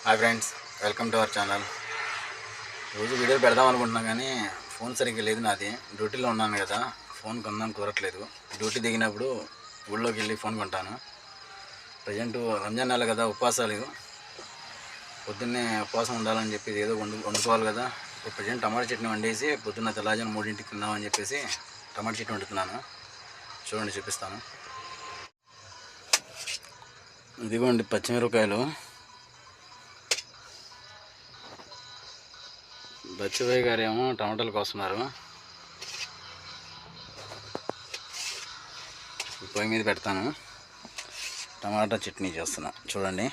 Hi friends, welcome to our channel. రోజు video పెడదాం అనుకుంటున్నాను కానీ ఫోన్ సరిగ్గా లేదు. నాది డ్యూటీలో ఉన్నాను కదా, ఫోన్ కొందాం కుదరట్లేదు. డ్యూటీ దిగినప్పుడు ఊళ్ళోకి వెళ్ళి ఫోన్ కొంటాను. ప్రజెంట్ రంజాన్ నెల కదా, ఉపవాసాలు. పొద్దున్నే ఉపవాసం ఉండాలని చెప్పి ఏదో వండుకోవాలి కదా. ఇప్పుడు ప్రజెంట్ టమాటా చట్నీ వండేసి పొద్దున్న తెల్లాజాను 3ంటికి తిందామని చెప్పేసి టమాటా చట్నీ వండుతున్నాను. చూడండి, చూపిస్తాను. ఇదిగోండి పచ్చిమిరపకాయలు. బచ్చిబాయ్ గారు ఏమో టమాటాలు కోస్తున్నారు. పొయ్యి మీద పెడతాను, టమాటా చట్నీ చేస్తున్నా. చూడండి,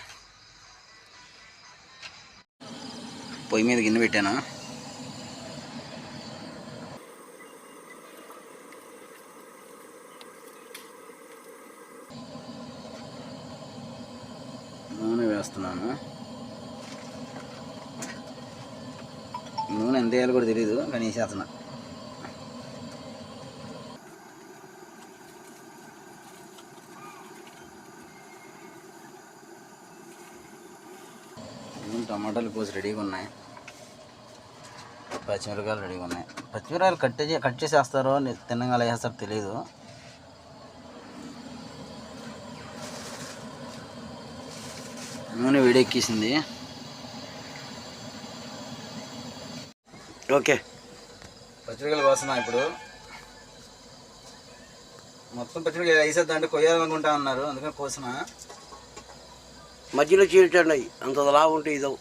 పొయ్యి మీద గిన్నె పెట్టాను. నూనె వేస్తున్నాను. నూనె ఎంత వేయాలో కూడా తెలియదు కానీ వేసేస్తున్నా. టమాటాలు కోసి రెడీగా ఉన్నాయి, పచ్చిమిరపకాయలు రెడీగా ఉన్నాయి. పచ్చిమిరపకాయలు కట్ చేసేస్తారో తిన్నగా వేసేస్తారో తెలియదు. నూనె వేడెక్కేసింది. ఓకే, పచ్చిమిరపకాయలు కోస్తున్నా. ఇప్పుడు మొత్తం పచ్చిమిరపకాయలు వేసేద్దాం అంటే కొయ్యాలనుకుంటా అన్నారు, అందుకని కోసిన. మధ్యలో చీల్చండి, అంత లాభం ఉంటే ఇదవు.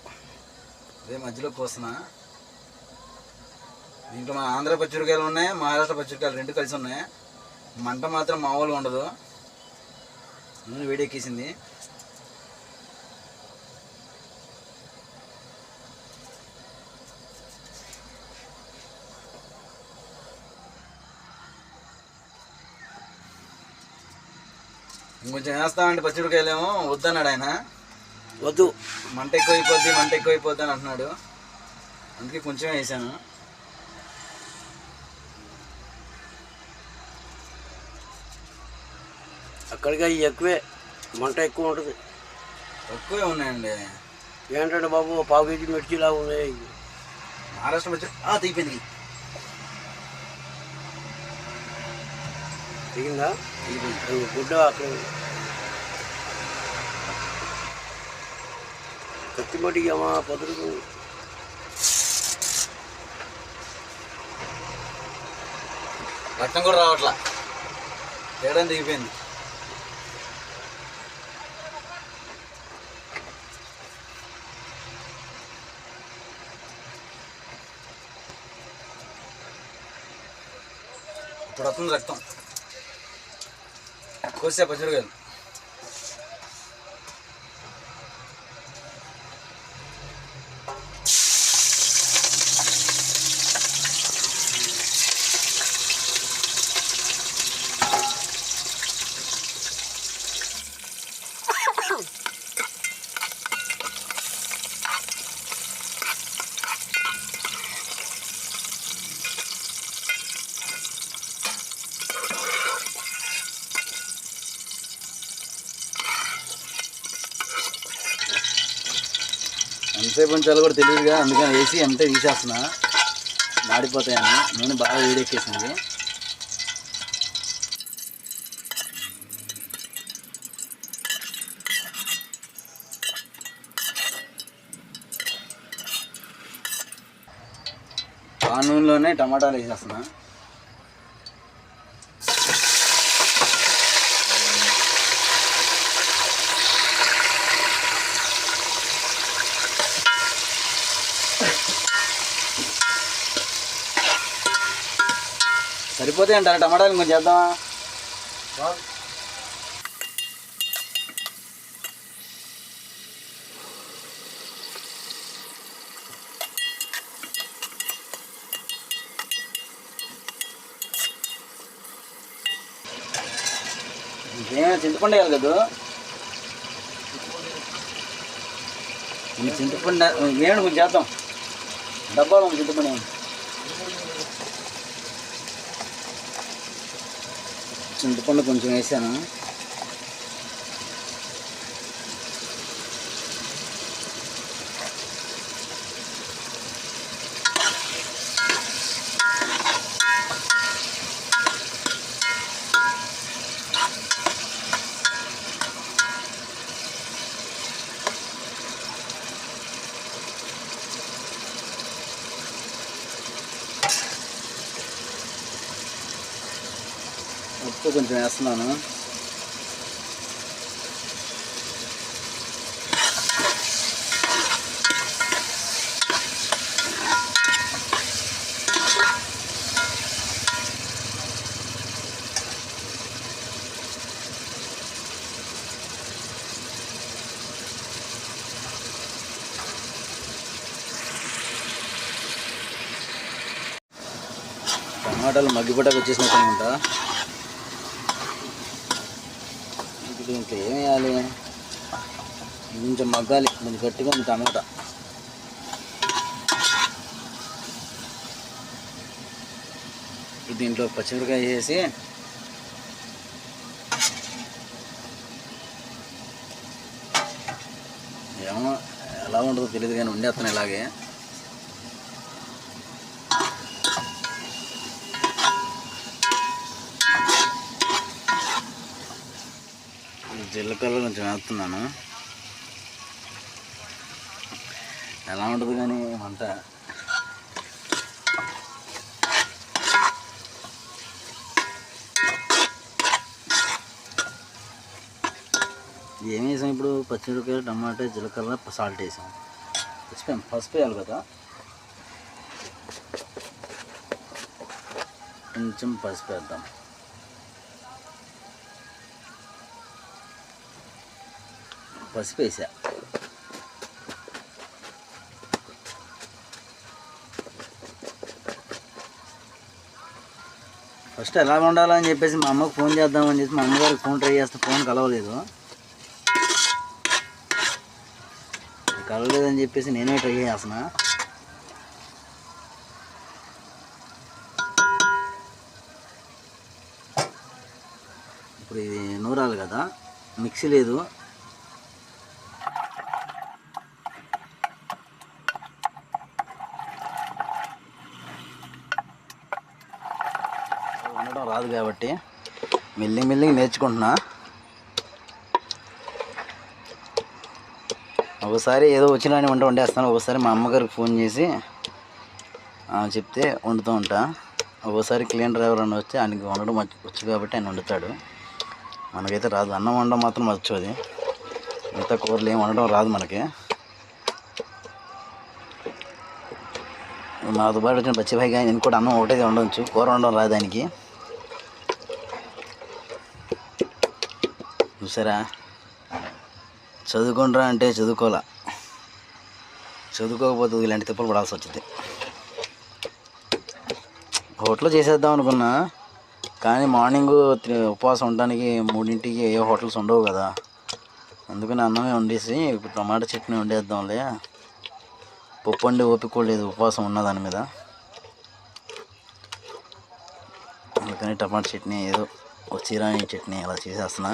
అదే మధ్యలో కోసిన. దీంట్లో మన ఆంధ్ర పచ్చిమిరపకాయలు ఉన్నాయి, మహారాష్ట్ర పచ్చిమిరపకాయలు రెండు కలిసి ఉన్నాయి. మంట మాత్రం మామూలుగా ఉండదు. నూనె వేడెక్కేసింది. ఇంకొంచెం వేస్తామంటే పచ్చిమిరపకాయలేమో వద్దన్నాడు ఆయన. వద్దు, మంట ఎక్కువైపోద్ది అని అంటున్నాడు. అందుకే కొంచెం వేసాను. అక్కడికి ఎక్కువే, మంట ఎక్కువ ఉంటుంది. తక్కువే ఉన్నాయండి. ఏంటంటే బాబు, పావు కేజీ మిర్చిలా ఉన్నాయి. మహారాష్ట్ర పచ్చి తీపింది. దిగిందా? గుడ్డ అక్కడ కత్తిమటికి అమ్మా పొద్దుకు. రక్తం కూడా రావట్లా, తేడా దిగిపోయింది. ఇప్పుడు వస్తుంది రక్తం. కోసే పచ్చిమిరపకాయలు. ఎంతసేపు ఉంచాలో కూడా తెలియదుగా, అందుకని వేసి అంతే తీసేస్తున్నా, మాడిపోతాయని. నూనె బాగా వేడెక్కేసింది. ఆ నూనెలోనే టమాటాలు వేసేస్తున్నా. సరిపోతాయి అంటారా టమాటాలు? ఇంకొంచెం చేద్దామా? ఇంకేమైనా చింతపండు వేయాలి కదా. చింతపండు ఏమండి కొంచెం చేద్దాం. డబ్బాలో చింతపండు ఏమండి. చింతపండు కొంచెం వేసాను. ఉప్పు కొంచెం వేస్తున్నాను. టమాటాలు మగ్గిపటాకు వచ్చేసినట్టు. ఇప్పుడు ఇంకా ఏం వేయాలి, కొంచెం మగ్గాలి, కొంచెం గట్టిగా ఉంది టమాటా. దీంట్లో పచ్చిమిరకాయ వేసి ఏమో ఎలా ఉంటుందో తెలియదు కానీ వండేస్తాను ఇలాగే. జీలకర్ర కొంచెం వేస్తున్నాను. ఎలా ఉంటుంది కానీ వంట. ఏం వేసాం ఇప్పుడు? పచ్చిమిరపకాయ, టమాటా, జీలకర్ర, సాల్ట్ వేసాం. పసుపు వేయాలి కదా, కొంచెం పసుపు వేద్దాం. పసుపు వేసా. ఫస్ట్ ఎలా ఉండాలని చెప్పేసి మా అమ్మకు ఫోన్ చేద్దామని చెప్పి మా అమ్మగారికి ఫోన్ ట్రై చేస్తే ఫోన్ కలవలేదు. కలవలేదని చెప్పేసి నేనే ట్రై చేస్తున్నా. ఇప్పుడు ఇది నూరాలు కదా, మిక్సీ లేదు. వండడం రాదు కాబట్టి మెల్లిగా నేర్చుకుంటున్నా. ఒకసారి ఏదో వచ్చినాని వంట వండేస్తాను, ఒకసారి మా అమ్మగారికి ఫోన్ చేసి చెప్తే వండుతూ ఉంటా. ఒకసారి క్లీన్ డ్రైవర్ అని వచ్చి ఆయనకి వండడం వచ్చు కాబట్టి ఆయన వండుతాడు. మనకైతే రాదు. అన్నం వండడం మాత్రం వచ్చు. అది మిగతా కూరలు ఏం వండడం రాదు మనకి. మాతో పాటు వచ్చిన బచ్చిభాయి కానీ నేను కూడా అన్నం ఒకటే వండవచ్చు, కూర వండడం రాదు దానికి. చూసారా, చదువుకుంటారా అంటే చదువుకోకపోతే ఇలాంటి తిప్పలు పడాల్సి వచ్చింది. హోటల్లో చేసేద్దాం అనుకున్నా, కానీ మార్నింగ్ ఉపవాసం ఉండడానికి 3ంటికి ఏ హోటల్స్ ఉండవు కదా, అందుకని అన్నమే వండేసి ఇప్పుడు టమాటా చట్నీ వండేద్దాంలే. పప్పు వండే ఓపిక కూడా లేదు ఉపవాసం ఉన్న దాని మీద. అందుకని టమాటా చట్నీ ఏదో చీరాని చట్నీ అలా చేసేస్తున్నా.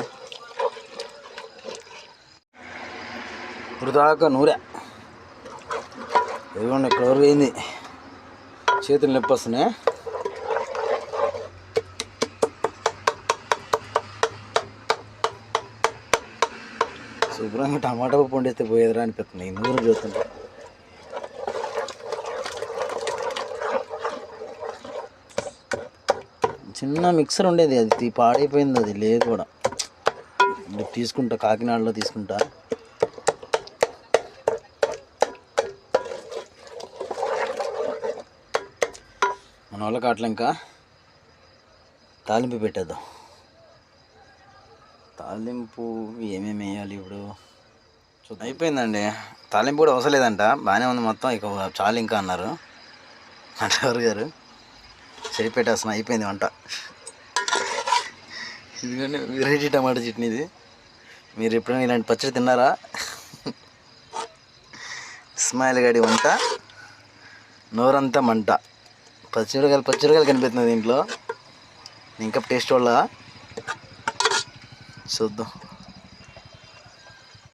ఇప్పుడు దాకా నూనె ఇదిగోండి, ఇక్కడ వరకు అయింది. చేతులు నొప్పి వస్తున్నాయి. శుభ్రంగా టమాటా పప్పు వండేస్తే పోయేదిరా అనిపిస్తుంది ఈ నూనె చూస్తుంటే. చిన్న మిక్సర్ ఉండేది, అది పాడైపోయింది. అది లేదు కూడా. ఇప్పుడు తీసుకుంటా, కాకినాడలో తీసుకుంటా. మన వాళ్ళకి అట్లా ఇంకా తాలింపు పెట్టేద్దాం. తాలింపు ఏమేమి వేయాలి ఇప్పుడు చూద్దాం. అయిపోయిందండి, తాలింపు కూడా అవసరం లేదంట, బాగానే ఉంది మొత్తం. ఇక చాలు ఇంకా అన్నారు డ్రైవర్ గారు. సరిపెట్టేస్తున్నా, అయిపోయింది వంట. ఎందుకంటే వెరైటీ టమాటా చట్నీ ఇది. మీరు ఎప్పుడైనా ఇలాంటి పచ్చడి తిన్నారా? ఇస్మాయిల్ గాడి వంట, నోరంతా మంట. పచ్చిమిరకాయలు కనిపిస్తుంది దీంట్లో. ఇంకా టేస్ట్ వల్ల చూద్దాం.